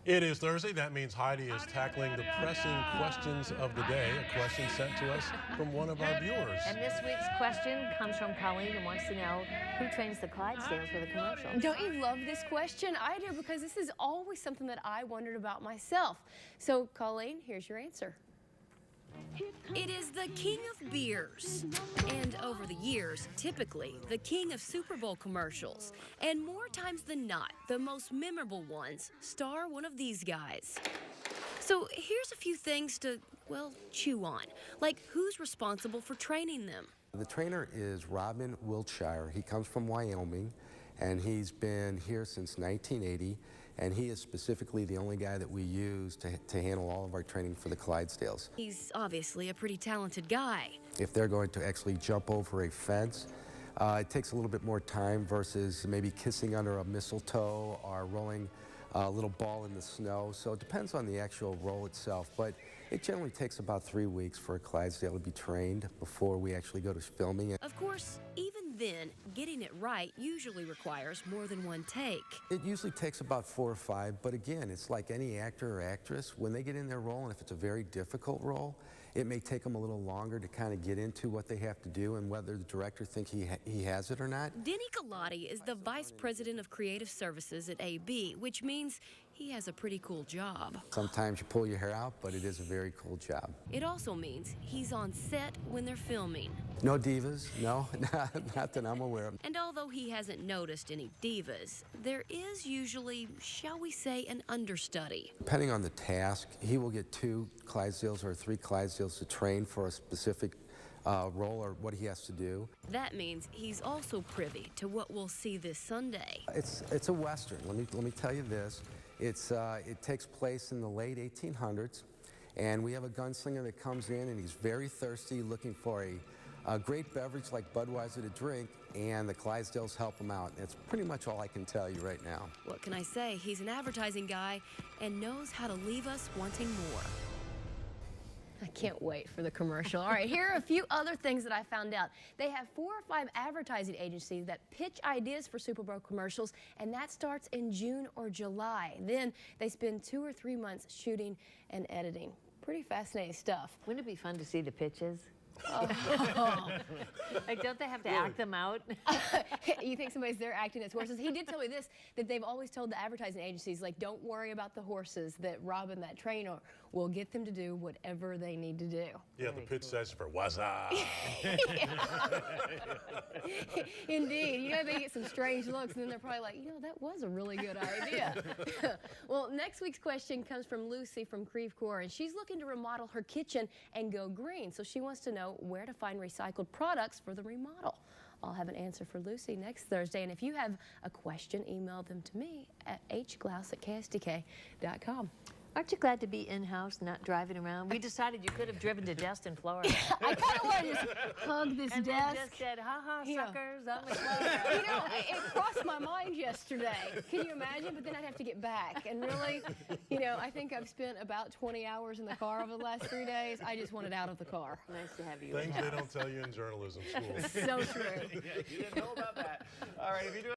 It is Thursday. That means Heidi is tackling the pressing questions of the day, a question sent to us from one of our viewers. And this week's question comes from Colleen and wants to know who trains the Clydesdales for the commercial. Don't you love this question? I do, because this is always something that I wondered about myself. So, Colleen, here's your answer. It is the king of beers, and over the years, typically the king of Super Bowl commercials. And more times than not, the most memorable ones star one of these guys. So here's a few things to, well, chew on, like who's responsible for training them. The trainer is Robin Wiltshire. He comes from Wyoming, and he's been here since 1980. And he is specifically the only guy that we use to handle all of our training for the Clydesdales. He's obviously a pretty talented guy. If they're going to actually jump over a fence, it takes a little bit more time versus maybe kissing under a mistletoe or rolling a little ball in the snow. So it depends on the actual roll itself, but it generally takes about 3 weeks for a Clydesdale to be trained before we actually go to filming it. Of course, even then, getting it right usually requires more than one take. It usually takes about 4 or 5, but again, it's like any actor or actress. When they get in their role, and if it's a very difficult role, it may take them a little longer to kind of get into what they have to do and whether the director thinks he has it or not. Denny Galati is the Vice President of Creative Services at AB, which means he has a pretty cool job. Sometimes you pull your hair out, but it is a very cool job. It also means he's on set when they're filming. No divas, no, not that I'm aware of. And although he hasn't noticed any divas, there is usually, shall we say, an understudy. Depending on the task, he will get 2 Clydesdales or 3 Clydesdales to train for a specific role or what he has to do. That means he's also privy to what we'll see this Sunday. It's a Western. Let me tell you this. It takes place in the late 1800s, and we have a gunslinger that comes in, and he's very thirsty, looking for a great beverage like Budweiser to drink, and the Clydesdales help him out. That's pretty much all I can tell you right now. What can I say? He's an advertising guy and knows how to leave us wanting more. I can't wait for the commercial. All right, here are a few other things that I found out. They have 4 or 5 advertising agencies that pitch ideas for Super Bowl commercials, and that starts in June or July. Then they spend 2 or 3 months shooting and editing. Pretty fascinating stuff. Wouldn't it be fun to see the pitches? Oh. Like, don't they have to act them out? You think somebody's there acting as horses? He did tell me this, that they've always told the advertising agencies, like, don't worry about the horses, that Robin, that trainer, will get them to do whatever they need to do. Yeah, the pitch session for what's up? Indeed. You know, they get some strange looks, and then they're probably like, you know, that was a really good idea. Well, next week's question comes from Lucy from Creve Coeur, and she's looking to remodel her kitchen and go green. So she wants to know where to find recycled products for the remodel. I'll have an answer for Lucy next Thursday, and if you have a question, email them to me at hglaus@ksdk.com. Aren't you glad to be in-house, not driving around? We decided you could have driven to Destin, Florida. I kind of want to just hug this And desk. then just said, ha-ha, Yeah. suckers, I'm in Florida. You know, it crossed my mind yesterday. Can you imagine? But then I'd have to get back. And really, you know, I think I've spent about 20 hours in the car over the last 3 days. I just wanted out of the car. Nice to have you Things in. they don't tell you in journalism school. So true. You didn't know about that. All right, if you do